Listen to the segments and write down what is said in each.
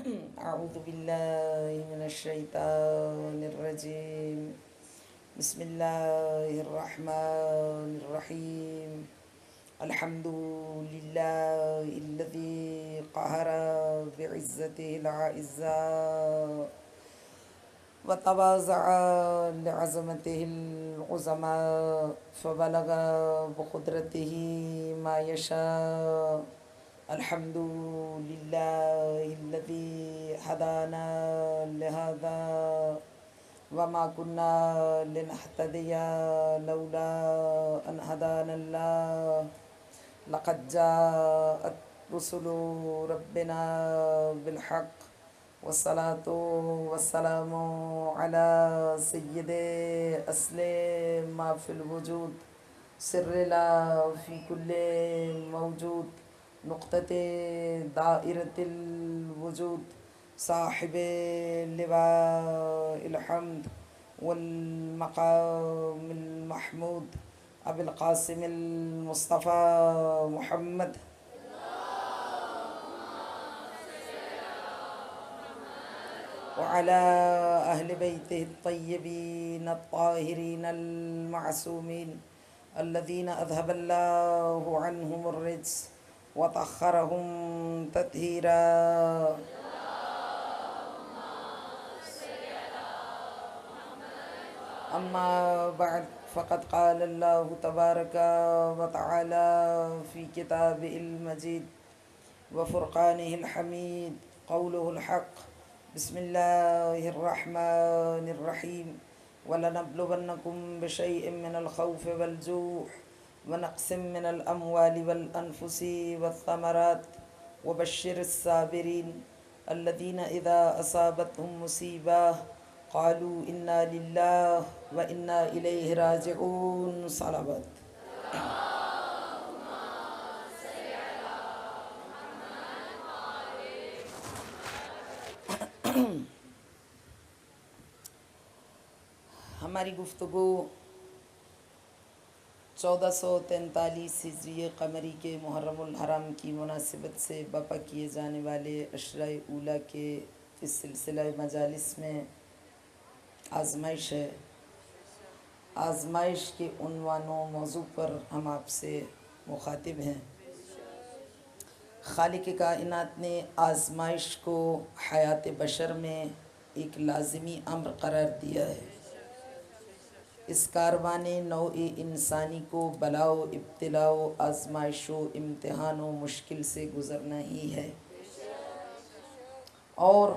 أعوذ بالله من الشيطان الرجيم. بسم الله الرحمن الرحيم. الحمد لله الذي قهر بعزته الأعزاء وتواضع لعظمته العظماء فبلغ بقدرته ما يشاء. الحمد لله الذي هدانا لهذا وما كنا لنهتدي لولا أن هدانا الله. لقد جاءت رسل ربنا بالحق والصلاة والسلام على سيد أصل ما في الوجود سر لا في كل موجود نقطة دائرة الوجود صاحب لواء الحمد والمقام المحمود أبي القاسم المصطفى محمد وعلى أهل بيته الطيبين الطاهرين المعصومين الذين أذهب الله عنهم الرجس وطهرهم تطهيرا. أما بعد فقد قال الله تبارك وتعالى في كتابه المجيد وفرقانه الحميد قوله الحق. بسم الله الرحمن الرحيم. ولنبلونكم بشيء من الخوف والجوع ونقص من الأموال والأنفس والثمرات وبشر الصابرين الذين إذا أصابتهم مصيبة قالوا إنا لله وإنا إليه راجعون. صلوات. ہماری گفتگو 1443 ہجری قمری کے محرم الحرام کی مناسبت سے برپا کیے جانے والے عشرہ اولیٰ کے اس سلسلہ مجالس میں آزمائش ہے. آزمائش کے عنوان و موضوع پر ہم آپ سے مخاطب ہیں. خالق کائنات نے آزمائش کو حیات بشر میں ایک لازمی امر قرار دیا ہے. اس کاروان نوع انسانی کو بلا و ابتلا و آزمائش و امتحان و مشکل سے گزرنا ہی ہے. اور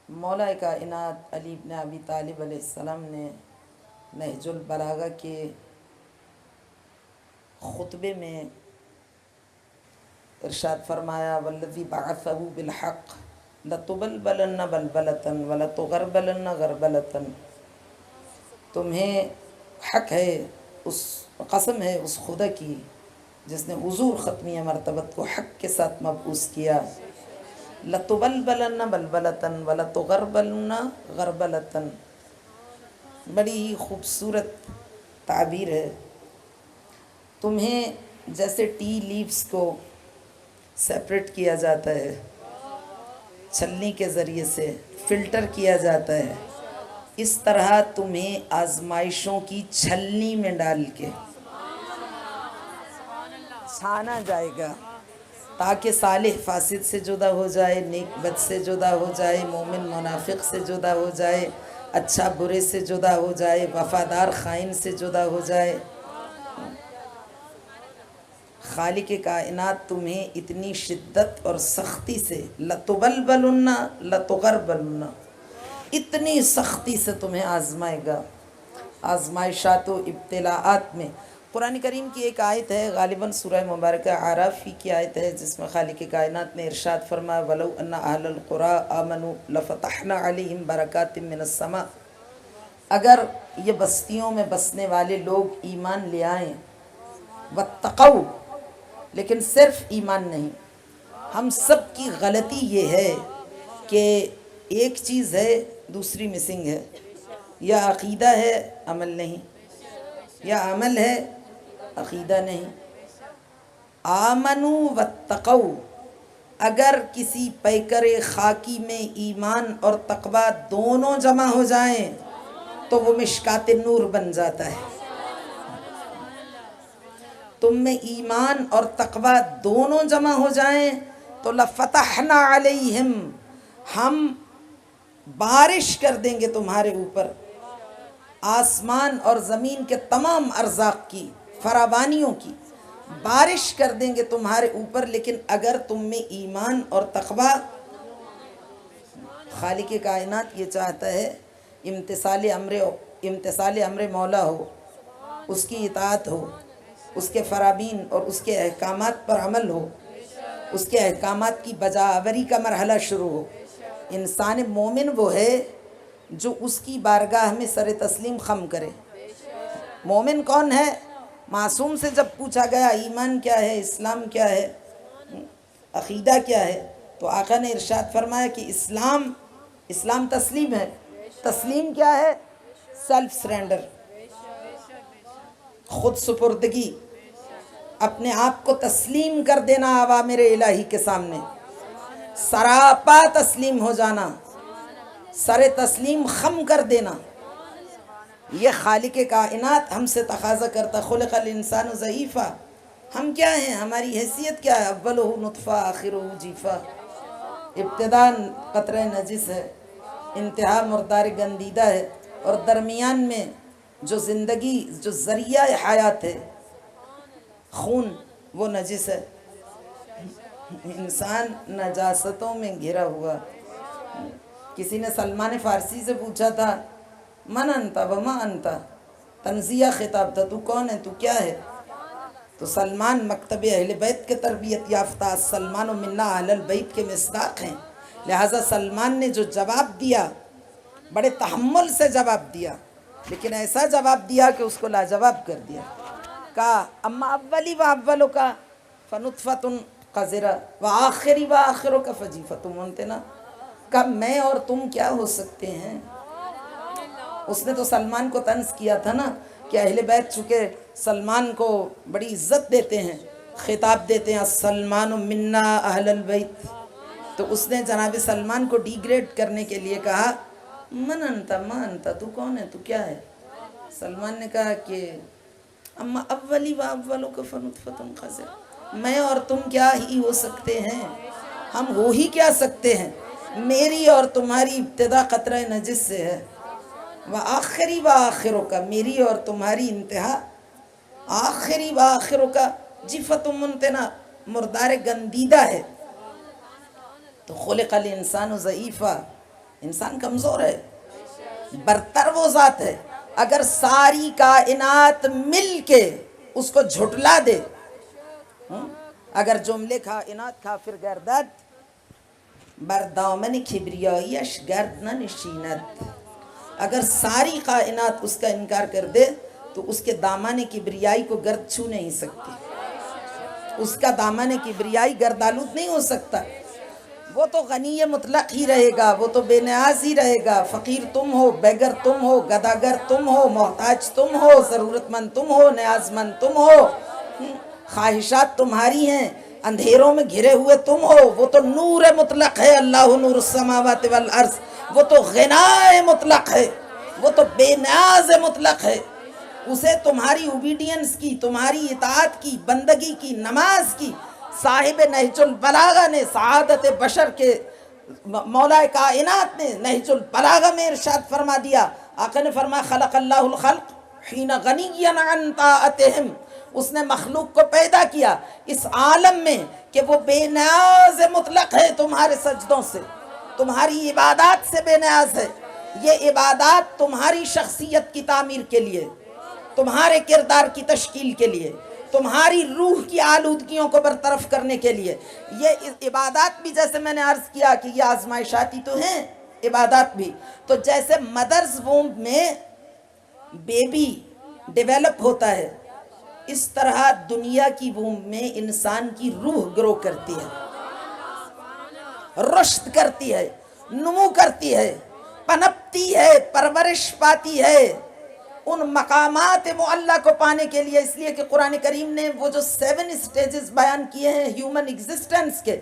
مولا کائنات علی بن ابی طالب علیہ السلام نے نہج البلاغہ کے خطبے میں ارشاد فرمایا والذی بعثہ بالحق لتبلبلن بلبلتن ولتغربلن غربلتن. تمہیں حق ہے، اس قسم ہے اس خدا کی جس نے حضور ختمیہ مرتبت کو حق کے ساتھ مبعوث کیا. لَتُبَلْبَلَنَّ بَلْبَلَةً وَلَتُغَرْبَلُنَّ غَرْبَلَةً. بڑی ہی خوبصورت تعبیر ہے. تمہیں جیسے ٹی لیوز کو سیپریٹ کیا جاتا ہے، چھلنی کے ذریعے سے فلٹر کیا جاتا ہے، اس طرح تمہیں آزمائشوں کی چھلنی میں ڈال کے چھانا جائے گا تاکہ صالح فاسد سے جدا ہو جائے، نیک بد سے جدا ہو جائے، مومن منافق سے جدا ہو جائے، اچھا برے سے جدا ہو جائے، وفادار خائن سے جدا ہو جائے. خالق کائنات تمہیں اتنی شدت اور سختی سے لَتُبَلْبَلُنَّ لَتُغَرْبَلُنَّ اتنی سختی سے تمہیں آزمائے گا. آزمائشات و ابتلاعات میں قرآن کریم کی ایک آیت ہے، غالباً سورہ مبارکہ اعراف کی آیت ہے، جس میں خالق کائنات نے ارشاد فرمایا وَلَوْ أَنَّ أَهْلَ الْقُرَىٰ آمَنُوا لَفَتَحْنَا عَلَيْهِمْ بَرَكَاتٍ مِّنَ السَّمَاءِ. اگر یہ بستیوں میں بسنے والے لوگ ایمان لے آئیں وَاتَّقَوْا، لیکن صرف ایمان نہیں. ہم سب کی غلطی یہ ہے کہ ایک چیز ہے دوسری مسنگ ہے، یا عقیدہ ہے عمل نہیں، یا عمل ہے عقیدہ نہیں. آمنوا واتقوا، اگر کسی پیکر خاکی میں ایمان اور تقوی دونوں جمع ہو جائیں تو وہ مشکات نور بن جاتا ہے. تم میں ایمان اور تقوی دونوں جمع ہو جائیں تو لفتحنا علیہم، ہم بارش کر دیں گے تمہارے اوپر آسمان اور زمین کے تمام ارزاق کی، فراوانیوں کی بارش کر دیں گے تمہارے اوپر. لیکن اگر تم میں ایمان اور تقوی، خالق کائنات یہ چاہتا ہے امتثال امر مولا ہو، اس کی اطاعت ہو، اس کے فرامین اور اس کے احکامات پر عمل ہو، اس کے احکامات کی بجا آوری کا مرحلہ شروع ہو. انسان مومن وہ ہے جو اس کی بارگاہ میں سر تسلیم خم کرے. مومن کون ہے؟ معصوم سے جب پوچھا گیا ایمان کیا ہے، اسلام کیا ہے، عقیدہ کیا ہے، تو آقا نے ارشاد فرمایا کہ اسلام تسلیم ہے. تسلیم کیا ہے؟ سیلف سرینڈر، خود سپردگی، اپنے آپ کو تسلیم کر دینا اوامر الہی کے سامنے، سراپا تسلیم ہو جانا، سر تسلیم خم کر دینا. یہ خالق کائنات ہم سے تقاضا کرتا. خلق الانسان ضعیفا، ہم کیا ہیں، ہماری حیثیت کیا ہے؟ اولہ نطفہ آخرہ جیفا، ابتدا قطرہ نجس ہے، انتہا مردار گندیدہ ہے، اور درمیان میں جو زندگی، جو ذریعہ حیات ہے، خون، وہ نجس ہے. انسان نجاستوں میں گھرا ہوا. کسی نے سلمان فارسی سے پوچھا تھا من انتا وما انتا، تنزیہ خطاب تھا، تو کون ہے، تو کیا ہے؟ تو سلمان مکتب اہل بیت کے تربیت یافتہ، سلمان و منا اہل البیت کے مصداق ہیں. لہٰذا سلمان نے جو جواب دیا بڑے تحمل سے جواب دیا، لیکن ایسا جواب دیا کہ اس کو لاجواب کر دیا. کہا اما اولی و اولو کا فنطفۃ قذرہ و آخری و آخرو کا فجیفۃ منتنہ. کہا میں اور تم کیا ہو سکتے ہیں؟ اس نے تو سلمان کو طنز کیا تھا نا کہ اہل بیت چونکہ سلمان کو بڑی عزت دیتے ہیں، خطاب دیتے ہیں سلمان منا اہل البیت، تو اس نے جناب سلمان کو ڈی گریڈ کرنے کے لیے کہا من انتا ما انتا، تو کون ہے، تو کیا ہے؟ سلمان نے کہا کہ اما اولی و اولو کا فنطفۃ قذرہ، میں اور تم کیا ہی ہو سکتے ہیں، ہم ہو ہی کیا سکتے ہیں. میری اور تمہاری ابتدا قطرہ نجس سے ہے، وآخری وآخروں کا، میری اور تمہاری انتہا آخری وآخروں کا جفت منتنا، مردار گندیدہ ہے. تو خلق الانسان ضعیفا، انسان کمزور ہے. برتر وہ ذات ہے اگر ساری کائنات مل کے اس کو جھٹلا دے، اگر جملے کائنات کافر گردد بر دامن کبریایش گرد نہ نشیند، اگر ساری کائنات اس کا انکار کر دے تو اس کے دامن کبریائی کو گرد چھو نہیں سکتی، اس کا دامن کبریائی گردآلود نہیں ہو سکتا. وہ تو غنی مطلق ہی رہے گا، وہ تو بے نیاز ہی رہے گا. فقیر تم ہو، بیگر تم ہو، گداگر تم ہو، محتاج تم ہو، ضرورت مند تم ہو، نیاز مند تم ہو، خواہشات تمہاری ہیں، اندھیروں میں گھرے ہوئے تم ہو. وہ تو نور مطلق ہے، اللہ نور السماوات والارض. وہ تو غنا مطلق ہے، وہ تو بے نیاز مطلق ہے. اسے تمہاری اوبیڈینس کی، تمہاری اطاعت کی، بندگی کی، نماز کی صاحب نہج البلاغہ نے، سعادت بشر کے مولا کائنات نے نہج البلاغہ میں ارشاد فرما دیا. آقا نے فرمایا خلق اللہ الخلق حین غنیا عن طاعتہم، اس نے مخلوق کو پیدا کیا اس عالم میں کہ وہ بے نیاز مطلق ہے تمہارے سجدوں سے، تمہاری عبادات سے بے نیاز ہے. یہ عبادات تمہاری شخصیت کی تعمیر کے لیے، تمہارے کردار کی تشکیل کے لیے، تمہاری روح کی آلودگیوں کو برطرف کرنے کے لیے. یہ عبادات بھی جیسے میں نے عرض کیا کہ یہ آزمائشاتی تو ہیں عبادات بھی. تو جیسے مدرز ووم میں بیبی ڈیولپ ہوتا ہے، اس طرح دنیا کی ووم میں انسان کی روح گرو کرتی ہے، رشد کرتی ہے، نمو کرتی ہے، پنپتی ہے، پرورش پاتی ہے ان مقامات معلیٰ کو پانے کے لیے. اس لیے کہ قرآن کریم نے وہ جو 7 سٹیجز بیان کیے ہیں ہیومن ایگزسٹنس کے،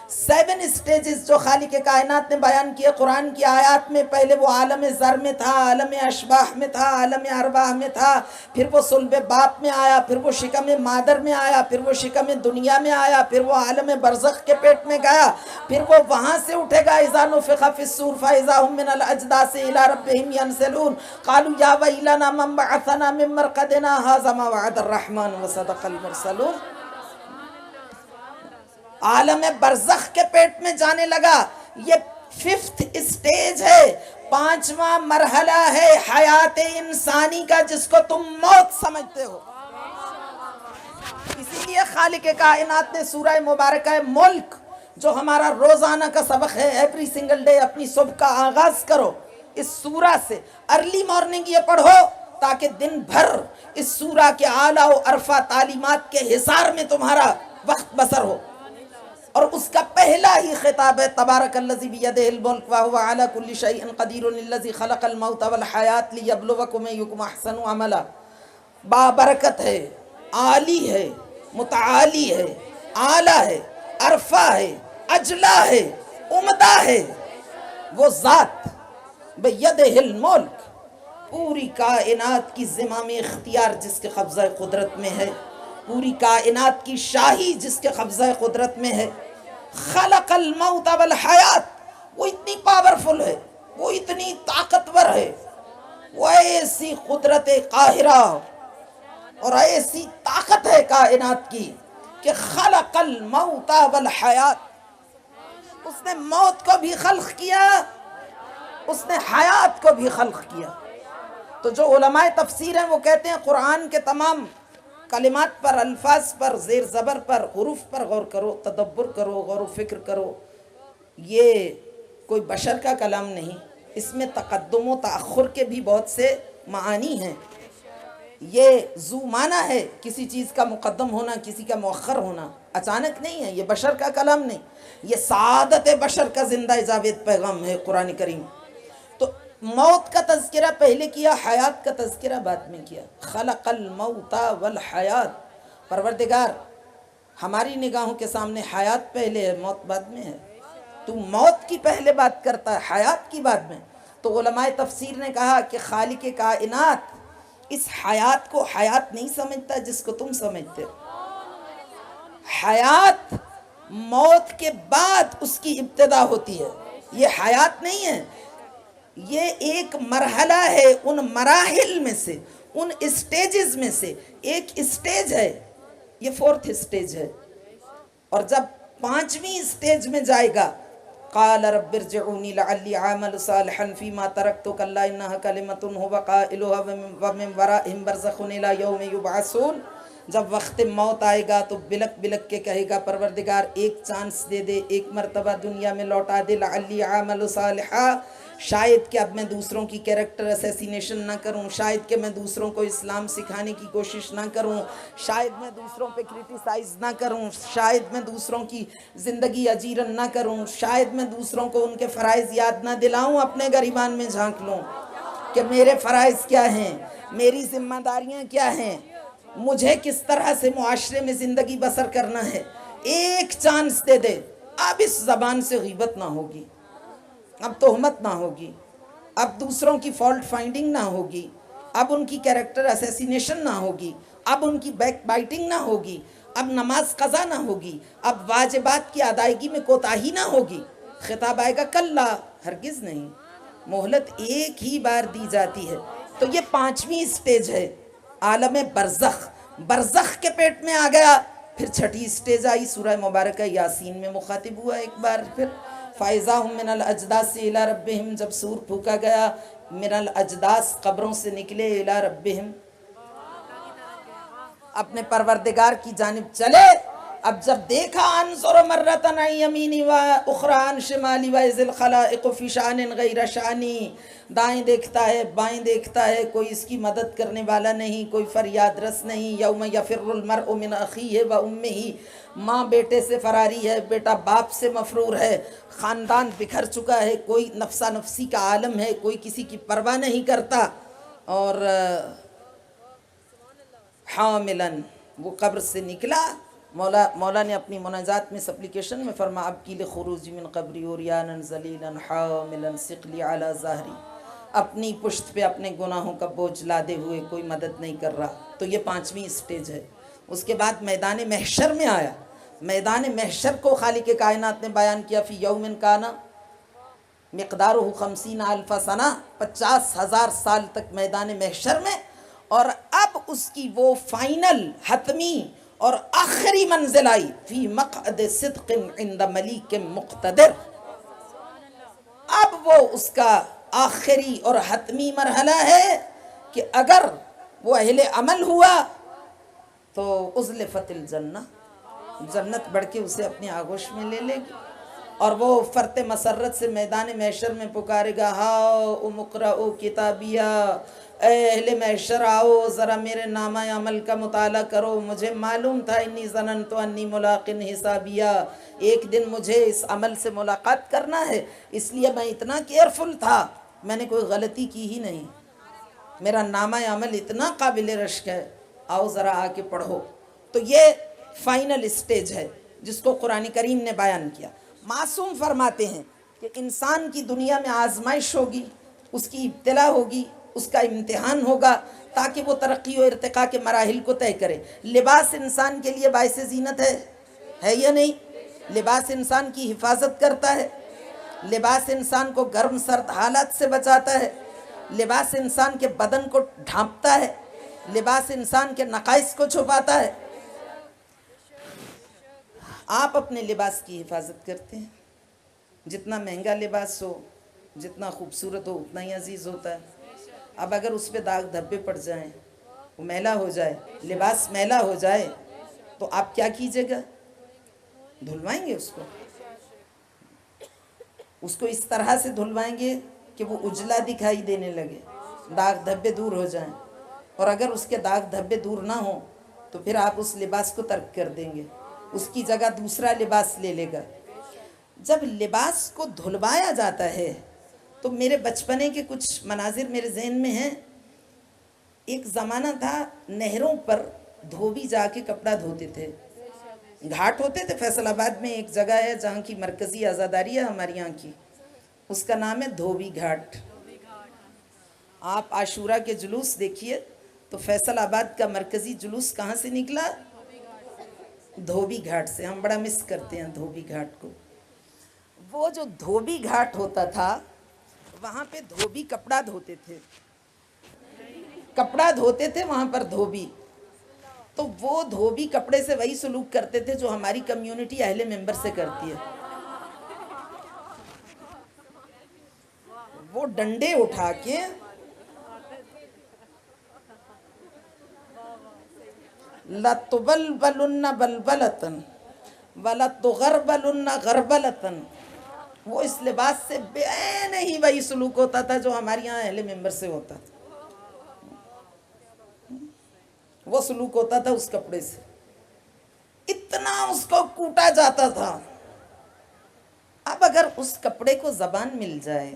7 اسٹیجز جو خالق کائنات نے بیان کیے قرآن کی آیات میں. پہلے وہ عالم ذر میں تھا، عالم اشباح میں تھا، عالم ارواح میں تھا، پھر وہ صلب باپ میں آیا، پھر وہ شکم مادر میں آیا، پھر وہ شکم دنیا میں آیا، پھر وہ عالم برزخ کے پیٹ میں گیا، پھر وہ وہاں سے اٹھے گا. اذا نفخ فی الصور فاذا هم من الاجداث الى ربهم ينسلون قالوا یا ویلنا من بعثنا من مرقدنا هذا ما وعد الرحمن وصدق المرسلون. عالم برزخ کے پیٹ میں جانے لگا. یہ 5th اسٹیج ہے، 5واں مرحلہ ہے حیات انسانی کا، جس کو تم موت سمجھتے ہو. اسی لیے خالق کائنات نے سورہ مبارکہ ملک جو ہمارا روزانہ کا سبق ہے، ایوری سنگل ڈے اپنی صبح کا آغاز کرو اس سورہ سے. ارلی مارننگ یہ پڑھو تاکہ دن بھر اس سورہ کے اعلیٰ و عرفہ تعلیمات کے حصار میں تمہارا وقت بسر ہو. اور اس کا پہلا ہی خطاب ہے تبارک الذی بیدہ الملک وہو علی کل شیء قدیر الذی خلق الموت والحیات لیبلوکم ایکم احسن عملا. بابرکت ہے، عالی ہے، متعالی ہے، اعلیٰ ہے، عرفہ ہے، اجلا ہے، عمدہ ہے وہ ذات بیدہ الملک، پوری کائنات کی زمام اختیار جس کے قبضہ قدرت میں ہے، پوری کائنات کی شاہی جس کے قبضہ قدرت میں ہے. خلق الموت والحیات، وہ اتنی پاورفل ہے، وہ اتنی طاقتور ہے، وہ ایسی قدرت قاہرہ اور ایسی طاقت ہے کائنات کی کہ خلق الموت والحیات، اس نے موت کو بھی خلق کیا، اس نے حیات کو بھی خلق کیا. تو جو علماء تفسیر ہیں وہ کہتے ہیں قرآن کے تمام کلمات پر، الفاظ پر، زیر زبر پر، حروف پر غور کرو، تدبر کرو، غور و فکر کرو. یہ کوئی بشر کا کلام نہیں، اس میں تقدم و تأخر کے بھی بہت سے معانی ہیں. یہ ذو معنی ہے، کسی چیز کا مقدم ہونا، کسی کا مؤخر ہونا، اچانک نہیں ہے. یہ بشر کا کلام نہیں، یہ سعادت بشر کا زندہ جاوید پیغام ہے قرآن کریم. تو موت کا تذکرہ پہلے کیا، حیات کا تذکرہ بعد میں کیا. خلق الموت والحیات، پروردگار ہماری نگاہوں کے سامنے حیات پہلے ہے، موت بعد میں ہے. تو موت کی پہلے بات کرتا ہے، حیات کی بعد میں. تو علماء تفسیر نے کہا کہ خالق کائنات اس حیات کو حیات نہیں سمجھتا جس کو تم سمجھتے ہو. حیات موت کے بعد اس کی ابتدا ہوتی ہے، یہ حیات نہیں ہے. یہ ایک مرحلہ ہے ان مراحل میں سے، ان اسٹیجز میں سے ایک اسٹیج ہے. یہ 4th اسٹیج ہے. اور جب 5ویں اسٹیج میں جائے گا قال رب ارجعونی لعلی اعمل صالحا فیما ترکت کلا انہا کلمۃ هو قائلها ومن ورائہم برزخ الی یوم یبعثون. جب وقت موت آئے گا تو بلک بلک کے کہے گا پروردگار ایک چانس دے دے، ایک مرتبہ دنیا میں لوٹا دے. لعلی اعمل صالحا، شاید کہ اب میں دوسروں کی کیریکٹر اسیسینیشن نہ کروں، شاید کہ میں دوسروں کو اسلام سکھانے کی کوشش نہ کروں، شاید میں دوسروں پہ کرٹیسائز نہ کروں، شاید میں دوسروں کی زندگی اجیرن نہ کروں، شاید میں دوسروں کو ان کے فرائض یاد نہ دلاؤں، اپنے گریبان میں جھانک لوں کہ میرے فرائض کیا ہیں، میری ذمہ داریاں کیا ہیں، مجھے کس طرح سے معاشرے میں زندگی بسر کرنا ہے. ایک چانس دے دے. اب اس زبان سے غیبت نہ ہوگی، اب تہمت نہ ہوگی، اب دوسروں کی فالٹ فائنڈنگ نہ ہوگی، اب ان کی کیریکٹر اسیسینیشن نہ ہوگی، اب ان کی بیک بائٹنگ نہ ہوگی، اب نماز قضا نہ ہوگی، اب واجبات کی ادائیگی میں کوتاہی نہ ہوگی. خطاب آئے گا کلا، ہرگز نہیں، مہلت ایک ہی بار دی جاتی ہے. تو یہ 5ویں اسٹیج ہے عالم برزخ. برزخ کے پیٹ میں آ گیا. پھر 6ٹھی اسٹیج آئی سورہ مبارکہ یاسین میں مخاطب ہوا ایک بار پھر. فَإِذَا هُم مِّنَ الْأَجْدَاثِ إِلَىٰ رَبِّهِمْ، جب سور پھونکا گیا، من الاجداث قبروں سے نکلے، إِلَىٰ رَبِّهِمْ اپنے پروردگار کی جانب چلے. اب جب دیکھا انظر مرتن عن یمینی و اخری عن شمالی و اذ الخلائق فی شان غیر شانی، دائیں دیکھتا ہے بائیں دیکھتا ہے، کوئی اس کی مدد کرنے والا نہیں، کوئی فریاد رس نہیں. یوم یفر المرء من اخیہ و امہ، ماں بیٹے سے فراری ہے، بیٹا باپ سے مفرور ہے، خاندان بکھر چکا ہے، کوئی نفسا نفسی کا عالم ہے، کوئی کسی کی پرواہ نہیں کرتا. اور حاملاً، وہ قبر سے نکلا مولا نے اپنی مناجات میں سپلیکیشن میں فرما اب کی خروج من قبری اوریانا ذلیلا حاملا ثقلی علی ظہری، اپنی پشت پہ اپنے گناہوں کا بوجھ لادے ہوئے کوئی مدد نہیں کر رہا. تو یہ 5ویں اسٹیج ہے. اس کے بعد میدان محشر میں آیا. میدان محشر کو خالق کائنات نے بیان کیا فی یوم کانا مقدارہ 50,000 سنہ، 50,000 سال تک میدان محشر میں. اور اب اس کی وہ فائنل حتمی اور آخری منزل آئی فی مقعد صدق عند ملیک مقتدر. اب وہ اس کا آخری اور حتمی مرحلہ ہے کہ اگر وہ اہل عمل ہوا تو ازلفت الجنہ، جنت بڑھ کے اسے اپنی آغوش میں لے لے گی، اور وہ فرت مسرت سے میدان محشر میں پکارے گا ہاؤ مقرؤ کتابیہ، اے اہل محشر آؤ ذرا میرے نامہ عمل کا مطالعہ کرو. مجھے معلوم تھا انی ظننت انی ملاق حسابیہ، ایک دن مجھے اس عمل سے ملاقات کرنا ہے، اس لیے میں اتنا کیئرفل تھا، میں نے کوئی غلطی کی ہی نہیں، میرا نامہ عمل اتنا قابل رشک ہے، آؤ ذرا آ کے پڑھو. تو یہ فائنل اسٹیج ہے جس کو قرآن کریم نے بیان کیا. معصوم فرماتے ہیں کہ انسان کی دنیا میں آزمائش ہوگی، اس کی ابتلا ہوگی، اس کا امتحان ہوگا تاکہ وہ ترقی و ارتقاء کے مراحل کو طے کرے. لباس انسان کے لیے باعث زینت ہے یا نہیں؟ لباس انسان کی حفاظت کرتا ہے، لباس انسان کو گرم سرد حالات سے بچاتا ہے، لباس انسان کے بدن کو ڈھانپتا ہے، لباس انسان کے نقائص کو چھپاتا ہے. آپ اپنے لباس کی حفاظت کرتے ہیں. جتنا مہنگا لباس ہو، جتنا خوبصورت ہو، اتنا ہی عزیز ہوتا ہے. اب اگر اس پہ داغ دھبے پڑ جائیں، وہ میلا ہو جائے، لباس میلا ہو جائے، تو آپ کیا کیجئے گا؟ دھلوائیں گے اس کو اس طرح سے دھلوائیں گے کہ وہ اجلا دکھائی دینے لگے، داغ دھبے دور ہو جائیں. اور اگر اس کے داغ دھبے دور نہ ہوں تو پھر آپ اس لباس کو ترک کر دیں گے، اس کی جگہ دوسرا لباس لے لے گا. جب لباس کو دھلوایا جاتا ہے تو میرے بچپنے کے کچھ مناظر میرے ذہن میں ہیں. ایک زمانہ تھا نہروں پر دھوبی جا کے کپڑا دھوتے تھے، گھاٹ ہوتے تھے. فیصل آباد میں ایک جگہ ہے جہاں کی مرکزی آزاداری ہے ہماری یہاں کی، اس کا نام ہے دھوبی گھاٹ. آپ عاشورہ کے جلوس دیکھیے تو فیصل آباد کا مرکزی جلوس کہاں سے نکلا؟ دھوبی گھاٹ سے. ہم بڑا مس کرتے ہیں دھوبی گھاٹ کو. وہ جو دھوبی گھاٹ ہوتا تھا وہاں پہ دھوبی کپڑا دھوتے تھے، کپڑا دھوتے تھے وہاں پر دھوبی. تو وہ دھوبی کپڑے سے وہی سلوک کرتے تھے جو ہماری کمیونٹی اہل ممبر سے کرتی ہے. وہ ڈنڈے اٹھا کے لَتُبَلْبَلُنَّ بَلْبَلَةً وَلَتُغَرْبَلُنَّ غَرْبَلَةً، وہ اس لباس سے بے نہیں وہی سلوک ہوتا تھا جو ہمارے یہاں اہل ممبر سے ہوتا تھا. وہ سلوک ہوتا تھا اس کپڑے سے، اتنا اس کو کوٹا جاتا تھا. اب اگر اس کپڑے کو زبان مل جائے